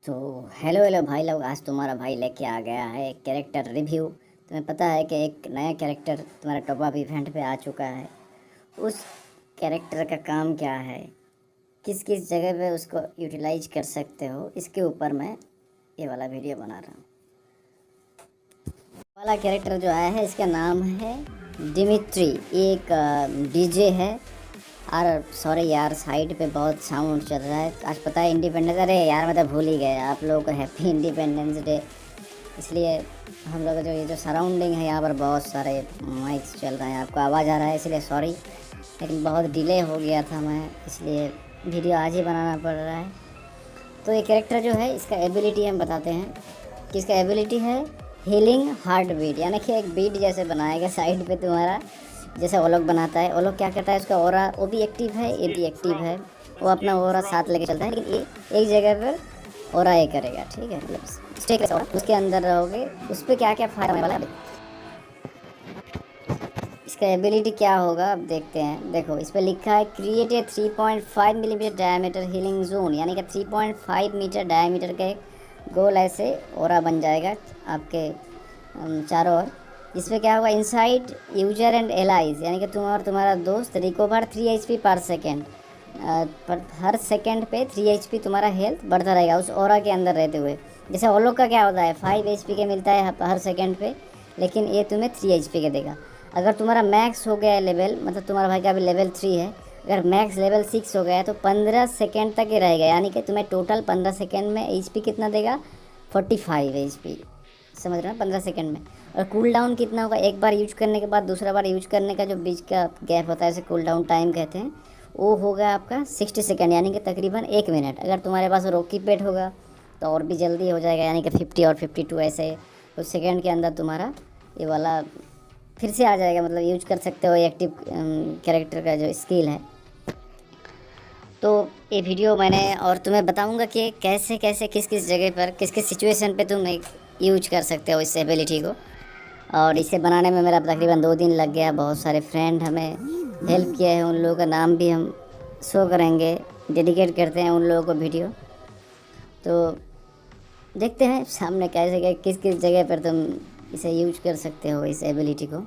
तो hello hello भाई लोग, आज तुम्हारा भाई लेके आ गया है कैरेक्टर रिव्यू। तुम्हें पता है कि एक नया कैरेक्टर तुम्हारा टॉप अप इवेंट पे आ चुका है। उस कैरेक्टर का काम क्या है, किस किस जगह पे उसको यूटिलाइज कर सकते हो, इसके ऊपर मैं ये वाला वीडियो बना रहा हूँ। वाला कैरेक्टर जो आया है इसका नाम है डिमिट्री। ये एक डीजे है। और सॉरी यार, साइड पे बहुत साउंड चल रहा है। आज पता है इंडिपेंडेंस, अरे यार मैं तो भूल ही गया, आप लोगों को हैप्पी इंडिपेंडेंस डे। इसलिए हम लोग जो ये जो सराउंडिंग है यहाँ पर बहुत सारे माइक्स चल रहे हैं, आपको आवाज़ आ रहा है, इसलिए सॉरी। लेकिन बहुत डिले हो गया था मैं, इसलिए वीडियो आज ही बनाना पड़ रहा है। तो ये कैरेक्टर जो है इसका एबिलिटी हम बताते हैं कि इसका एबिलिटी है हीलिंग हार्ट बीट, यानी कि एक बीट जैसे बनाएगा साइड पे तुम्हारा, जैसे वो लोग बनाता है। वो लोग क्या करता है, उसका ओरा वो भी एक्टिव है, ये भी एक्टिव है। वो अपना ओरा साथ लेके चलता है, लेकिन ये एक जगह पर ओरा ये करेगा, ठीक है, मतलब स्टेक ओरा, उसके अंदर रहोगे। उस पर क्या क्या फायदा होने वाला है, इसका एबिलिटी क्या होगा अब देखते हैं। देखो इस पर लिखा है create a 3.5 millimetre diameter healing zone, यानी कि 3.5 मीटर डायमीटर का एक गोल ऐसे ओरा बन जाएगा आपके चारों ओर। इसमें क्या होगा, इनसाइड यूजर एंड एलाइज, यानी कि तुम और तुम्हारा दोस्त रिकवर 3 HP पर सेकेंड, पर हर सेकेंड पे 3 HP तुम्हारा हेल्थ बढ़ता रहेगा उस ओरा के अंदर रहते हुए। जैसे वो लोग का क्या होता है 5 HP के मिलता है हर सेकेंड पे, लेकिन ये तुम्हें 3 HP के देगा। अगर तुम्हारा मैक्स हो गया है लेवल, मतलब तुम्हारा भाई का अभी लेवल 3 है, अगर मैक्स लेवल 6 हो गया है तो 15 सेकेंड तक ही रहेगा, यानी कि तुम्हें टोटल 15 सेकेंड में HP कितना देगा, 45 HP, समझ रहे हो, 15 सेकेंड में। और कूल डाउन कितना होगा, एक बार यूज करने के बाद दूसरा बार यूज करने का जो बीच का गैप होता है, इसे कूल डाउन टाइम कहते हैं, वो होगा आपका 60 सेकेंड, यानी कि तकरीबन 1 मिनट। अगर तुम्हारे पास रॉकी पेड होगा तो और भी जल्दी हो जाएगा, यानी कि 50 और 52 ऐसे कुछ सेकेंड के अंदर तुम्हारा ये वाला फिर से आ जाएगा, मतलब यूज कर सकते हो एक्टिव कैरेक्टर का जो स्किल है। तो ये वीडियो मैंने और तुम्हें बताऊंगा कि कैसे कैसे किस किस जगह पर किस किस सिचुएशन पे तुम यूज कर सकते हो इस एबिलिटी को। और इसे बनाने में मेरा तकरीबन 2 दिन लग गया। बहुत सारे फ्रेंड हमें हेल्प किया है, उन लोगों का नाम भी हम शो करेंगे, डेडिकेट करते हैं उन लोगों को वीडियो। तो देखते हैं सामने कैसे किस किस जगह पर तुम इसे यूज कर सकते हो इस एबिलिटी को।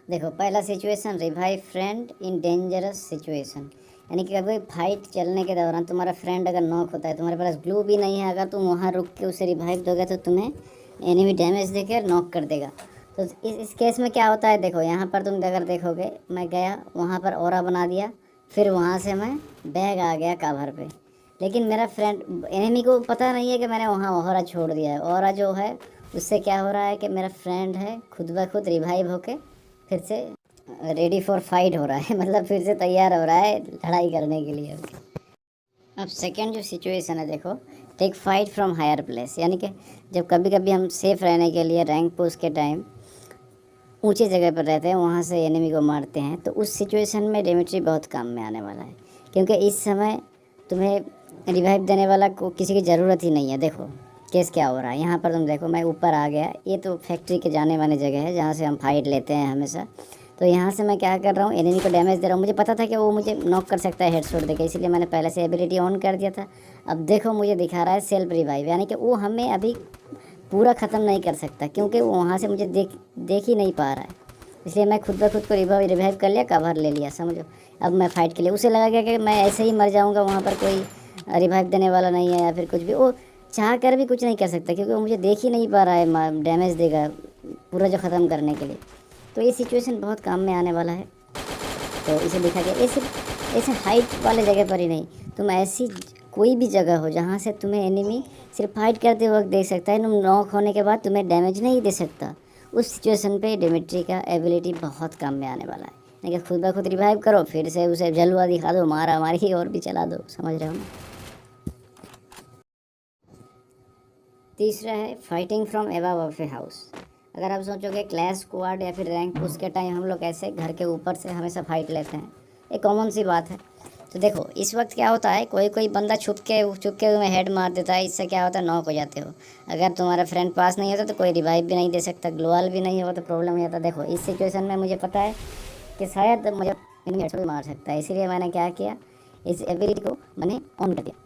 देखो पहला situation, revive friend in dangerous situation, यानी कि कभी फाइट चलने के दौरान तुम्हारा फ्रेंड अगर नॉक होता है, तुम्हारे पास ग्लू भी नहीं है, अगर तुम वहाँ रुक के उसे रिवाइव दोगे तो तुम्हें एनिमी डैमेज देकर नॉक कर देगा। तो इस केस में क्या होता है, देखो यहाँ पर तुम अगर देखोगे, मैं गया वहाँ पर ओरा बना दिया, फिर वहाँ से मैं बैग आ गया कवर पे, लेकिन मेरा फ्रेंड एनिमी को पता नहीं है कि मैंने वहाँ ओरा छोड़ दिया है। ओरा जो है उससे क्या हो रहा है कि मेरा फ्रेंड है खुद ब खुद रिवाइव होके फिर से रेडी फॉर फाइट हो रहा है, मतलब फिर से तैयार हो रहा है लड़ाई करने के लिए। अब सेकंड जो सिचुएशन है, देखो take fight from higher place, यानी कि जब कभी कभी हम सेफ रहने के लिए रैंक पुश के टाइम ऊंचे जगह पर रहते हैं, वहाँ से एनिमी को मारते हैं, तो उस सिचुएशन में डेमिट्री बहुत काम में आने वाला है, क्योंकि इस समय तुम्हें रिवाइव देने वाला को किसी की ज़रूरत ही नहीं है। देखो केस क्या हो रहा है, यहाँ पर तुम देखो मैं ऊपर आ गया, ये तो फैक्ट्री के जाने वाली जगह है जहाँ से हम फाइट लेते हैं हमेशा। तो यहाँ से मैं क्या कर रहा हूँ, एनिमी को डैमेज दे रहा हूँ। मुझे पता था कि वो मुझे नॉक कर सकता है हेडशॉट देके, इसलिए मैंने पहले से एबिलिटी ऑन कर दिया था। अब देखो मुझे दिखा रहा है सेल्फ रिवाइव, यानी कि वो हमें अभी पूरा ख़त्म नहीं कर सकता, क्योंकि वो वहाँ से मुझे देख ही नहीं पा रहा है, इसलिए मैं खुद ब खुद को रिवाइव कर लिया, कवर ले लिया, समझो। अब मैं फाइट के लिए, उसे लगा क्या कि मैं ऐसे ही मर जाऊँगा, वहाँ पर कोई रिवाइव देने वाला नहीं है या फिर कुछ भी, वो चाह कर भी कुछ नहीं कर सकता, क्योंकि वो मुझे देख ही नहीं पा रहा है, डैमेज देगा पूरा जो ख़त्म करने के लिए। तो ये सिचुएशन बहुत काम में आने वाला है। तो इसे लिखा गया, ये सिर्फ ऐसे हाइट वाले जगह पर ही नहीं, तुम ऐसी कोई भी जगह हो जहाँ से तुम्हें एनिमी सिर्फ फाइट करते वक्त देख सकता है, तुम नॉक होने के बाद तुम्हें डैमेज नहीं दे सकता, उस सिचुएशन पे डेमिट्री का एबिलिटी बहुत काम में आने वाला है। लेकिन खुद ब खुद रिवाइव करो, फिर से उसे जलवा दिखा दो, मारा मारी और भी चला दो, समझ रहे हो ना। तीसरा है fighting from above of a house. अगर आप सोचोगे क्लैश स्क्वाड या फिर रैंक पुश के टाइम हम लोग ऐसे घर के ऊपर से हमेशा फाइट लेते हैं, एक कॉमन सी बात है। तो देखो इस वक्त क्या होता है, कोई कोई बंदा छुप के तुम्हें हेड मार देता है, इससे क्या होता है नॉक हो जाते हो। अगर तुम्हारा फ्रेंड पास नहीं होता तो कोई रिवाइव भी नहीं दे सकता, ग्लोअल भी नहीं हो तो प्रॉब्लम हो जाता। देखो इस सिचुएशन में मुझे पता है कि शायद मुझे हेडशॉट भी मार सकता है, इसीलिए मैंने क्या किया, इस एबिलिटी को मैंने ऑन कर दिया।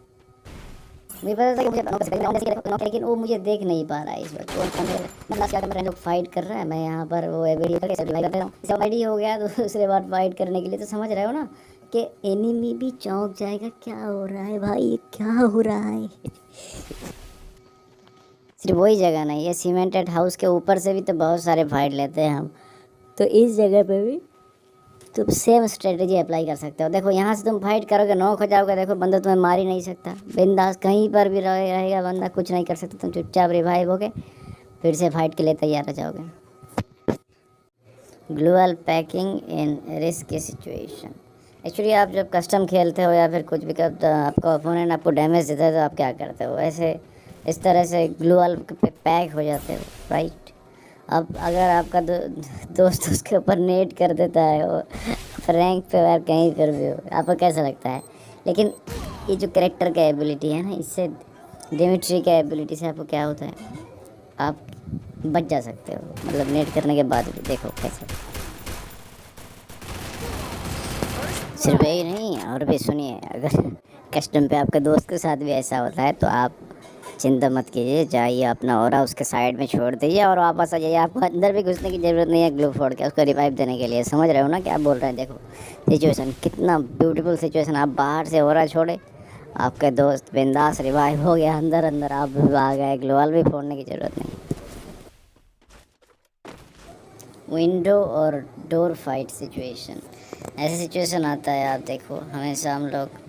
मुझे पता था कि मुझे नॉक कर सकता है, लेकिन वो मुझे देख नहीं पा रहा है इस वक्त। मैं लास्ट क्या लोग फाइट कर रहा है, मैं यहाँ पर वो एबिलिटी करके रिवाइव कर रहा हूँ। सब आईडी हो गया तो दूसरे बार फाइट करने के लिए, तो समझ रहे हो ना कि एनिमी भी चौंक जाएगा, क्या हो रहा है भाई, ये क्या हो रहा है। सिर्फ वही जगह नहीं है, सीमेंटेड हाउस के ऊपर से भी तो बहुत सारे फाइट लेते हैं हम, तो इस जगह पे भी तुम सेम स्ट्रेटजी अप्लाई कर सकते हो। देखो यहाँ से तुम फाइट करोगे नॉक हो जाओगे, देखो बंदा तुम्हें मार ही नहीं सकता, बिंदास कहीं पर भी रहेगा बंदा, कुछ नहीं कर सकता, तुम चुपचाप रिवाइव होगे फिर से फाइट के लिए तैयार हो जाओगे। Global packing in risky situation. Actually आप जब कस्टम खेलते हो या फिर कुछ भी करते हो, आपका ओपोनेंट आपको डैमेज देता है तो आप क्या करते हो, ऐसे इस तरह से ग्लोअल पे पैक हो जाते हो, राइट। अब अगर आपका दोस्त उसके ऊपर नेट कर देता है वो रैंक पे या कहीं पर भी हो, आपको कैसा लगता है। लेकिन ये जो कैरेक्टर का एबिलिटी है ना, इससे डिमिट्री का एबिलिटी से आपको क्या होता है, आप बच जा सकते हो, मतलब नेट करने के बाद भी। देखो कैसे, सिर्फ यही नहीं और भी सुनिए, अगर कस्टम पे आपके दोस्त के साथ भी ऐसा होता है तो आप चिंता मत कीजिए, जाइए अपना ऑरा उसके साइड में छोड़ दीजिए और वापस आ जाइए। आपको अंदर भी घुसने की ज़रूरत नहीं है ग्लू फोड़ के उसको रिवाइव देने के लिए। समझ रहे हो ना क्या बोल रहे हैं। देखो सिचुएशन कितना ब्यूटीफुल सिचुएशन, आप बाहर से ऑरा छोड़े, आपके दोस्त बिंदास रिवाइव हो गया, अंदर अंदर आप भी आ गए, ग्लोअल भी फोड़ने की ज़रूरत नहीं। विंडो और डोर फाइट सिचुएशन, ऐसे सिचुएशन आता है। आप देखो हमेशा हम लोग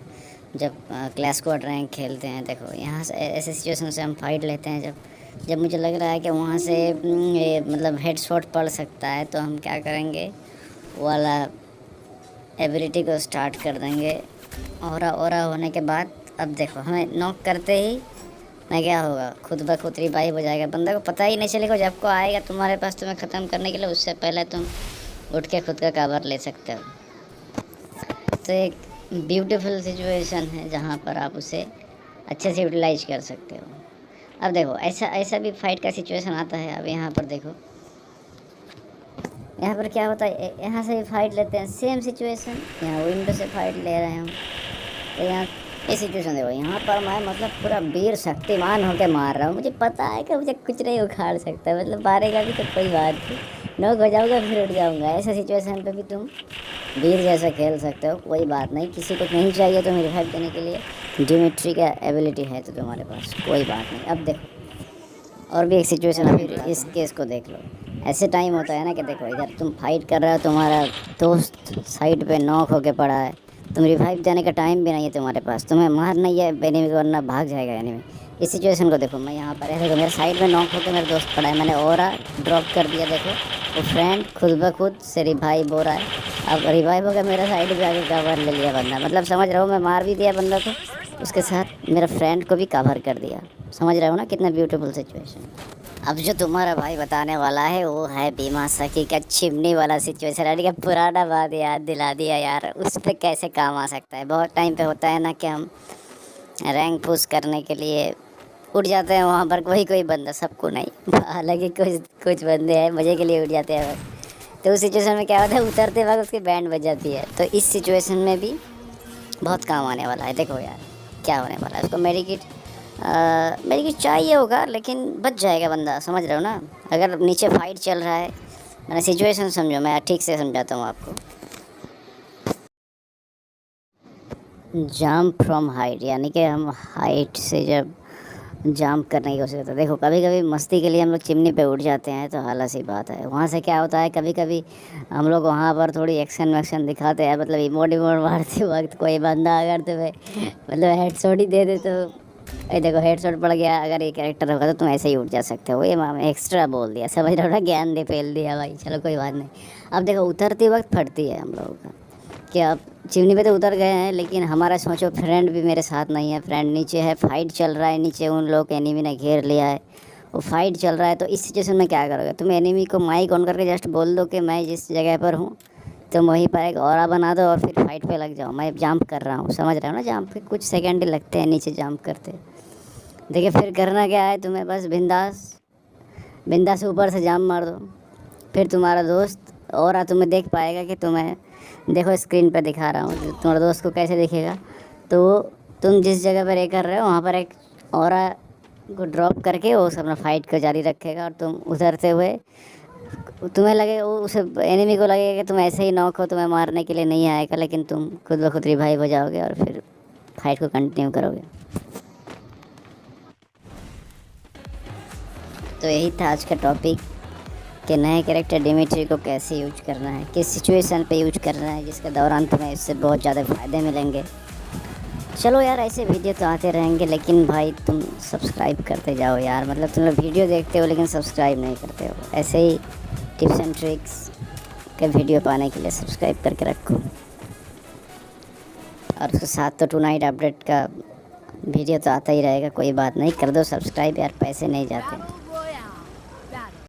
जब क्लास स्क्वाड रैंक खेलते हैं, देखो यहाँ से ऐसे सिचुएशन से हम फाइट लेते हैं, जब मुझे लग रहा है कि वहाँ से मतलब हेड शॉट पड़ सकता है, तो हम क्या करेंगे, वाला एबिलिटी को स्टार्ट कर देंगे। और होने के बाद अब देखो हमें नॉक करते ही ना क्या होगा, खुद ब खुद रिवाइव हो जाएगा, बंदा को पता ही नहीं चलेगा। जब को आएगा तुम्हारे पास तुम्हें ख़त्म करने के लिए, उससे पहले तुम उठ के खुद का कवर ले सकते हो। तो एक ब्यूटीफुल सिचुएशन है जहाँ पर आप उसे अच्छे से यूटिलाइज कर सकते हो। अब देखो ऐसा भी फाइट का सिचुएशन आता है। अब यहाँ पर देखो, यहाँ पर क्या होता है, यहाँ से फाइट लेते हैं, सेम सिचुएशन, यहाँ विंडो से फाइट ले रहे हैं हम। तो यहाँ ये सिचुएशन देखो, यहाँ पर मैं मतलब पूरा वीर शक्तिमान होकर मार रहा हूँ, मुझे पता है कि मुझे कुछ नहीं उखाड़ सकता, मतलब मारेगा भी तो कोई बात नहीं, नॉक हो जाऊँगा फिर उठ जाऊँगा। ऐसा सिचुएशन पे भी तुम वीर जैसा खेल सकते हो, कोई बात नहीं। किसी को नहीं चाहिए तुम्हें रिवाइव देने के लिए, डिमिट्री का एबिलिटी है तो तुम्हारे पास, कोई बात नहीं। अब देखो और भी एक सिचुएशन, अभी इस केस को देख लो। ऐसे टाइम होता है ना कि देखो इधर तुम फाइट कर रहे हो, तुम्हारा दोस्त साइड पे नॉक होके पड़ा है, तुम रिवाइव देने का टाइम भी नहीं है तुम्हारे पास, तुम्हें मारना ही है एनिमी को, वरना भाग जाएगा एनिमी। इस सिचुएशन को देखो, मैं यहाँ पर है, देखो मेरे साइड में नॉक होकर मेरा दोस्त पड़ा है, मैंने ऑरा ड्रॉप कर दिया, देखो वो फ्रेंड खुद ब खुद से रिवाइव हो रहा है। अब रिवाइव होकर मेरा साइड पे आके कवर ले लिया बंदा, मतलब समझ रहे हो, मैं मार भी दिया बंदा को, उसके साथ मेरा फ्रेंड को भी कवर कर दिया। समझ रहे हो ना कितना ब्यूटीफुल सिचुएशन। अब जो तुम्हारा भाई बताने वाला है वो है बीमा सखी का चिमनी वाला सिचुएशन। अरे क्या पुराना बात याद दिला दिया यार, उस पर कैसे काम आ सकता है। बहुत टाइम पे होता है ना कि हम रैंक पुश करने के लिए उठ जाते हैं वहाँ पर, कोई बंदा, सबको नहीं, हालांकि कुछ बंदे हैं मज़े के लिए उठ जाते हैं बस। तो उस सिचुएशन में क्या होता है, उतरते वक्त उसकी बैंड बज जाती है। तो इस सिचुएशन में भी बहुत काम आने वाला है। देखो यार क्या होने वाला है, उसको मेडिकेट चाहिए होगा, लेकिन बच जाएगा बंदा। समझ रहे हो ना, अगर नीचे फाइट चल रहा है, मैंने सिचुएशन समझो, मैं ठीक से समझाता हूँ आपको। जंप फ्रॉम हाइट, यानी कि हम हाइट से जब जंप करने की कोशिश करते हैं। देखो कभी कभी मस्ती के लिए हम लोग चिमनी पे उठ जाते हैं, तो हाल सी बात है। वहाँ से क्या होता है, कभी कभी हम लोग वहाँ पर थोड़ी एक्शन वैक्शन दिखाते हैं, मतलब इमोट मारते वक्त कोई बंदा अगर तुम्हें मतलब हेडशॉट ही दे दे तो ये देखो हेडशॉट पड़ गया। अगर ये कैरेक्टर होगा तो तुम ऐसे ही उठ जा सकते हो। ये मैंने एक्स्ट्रा बोल दिया, समझ रहे हो ना, ज्ञान दे फेल दिया भाई, चलो कोई बात नहीं। अब देखो उतरते वक्त फटती है हम लोगों का, कि अब चिमनी पे तो उतर गए हैं, लेकिन हमारा सोचो फ्रेंड भी मेरे साथ नहीं है, फ्रेंड नीचे है, फाइट चल रहा है नीचे, उन लोग एनिमी ने घेर लिया है, वो फाइट चल रहा है। तो इस सिचुएशन में क्या करोगे, तुम एनिमी को माइक ऑन करके जस्ट बोल दो कि मैं जिस जगह पर हूँ तुम वहीं पर एक ऑरा बना दो और फिर फाइट पे लग जाओ। मैं जंप कर रहा हूँ, समझ रहे हो ना, जंप पे कुछ सेकंड ही लगते हैं नीचे जंप करते। देखिए फिर करना क्या है तुम्हें, बस बिंदास बिंदास से ऊपर से जंप मार दो। फिर तुम्हारा दोस्त ऑरा तुम्हें देख पाएगा कि तुम्हें, देखो स्क्रीन पर दिखा रहा हूँ, तुम्हारे दोस्त को कैसे दिखेगा। तो तुम जिस जगह पर ये कर रहे हो वहाँ पर एक ऑरा को ड्रॉप करके वो अपना फाइट को जारी रखेगा, और तुम उतरते हुए तुम्हें लगेगा, वो उसे एनिमी को लगेगा कि तुम ऐसे ही नॉक हो, तुम्हें मारने के लिए नहीं आएगा, लेकिन तुम खुद ब खुद रिवाइव हो जाओगे और फिर फाइट को कंटिन्यू करोगे। तो यही था आज का टॉपिक कि नए कैरेक्टर डिमिट्री को कैसे यूज करना है, किस सिचुएशन पे यूज करना है, जिसके दौरान तुम्हें इससे बहुत ज़्यादा फ़ायदे मिलेंगे। चलो यार, ऐसे वीडियो तो आते रहेंगे, लेकिन भाई तुम सब्सक्राइब करते जाओ यार। मतलब तुम लोग वीडियो देखते हो लेकिन सब्सक्राइब नहीं करते हो। ऐसे ही टिप्स एंड ट्रिक्स के वीडियो पाने के लिए सब्सक्राइब करके रखो। और उसके साथ तो टुनाइट अपडेट का वीडियो तो आता ही रहेगा, कोई बात नहीं, कर दो सब्सक्राइब यार, पैसे नहीं जाते।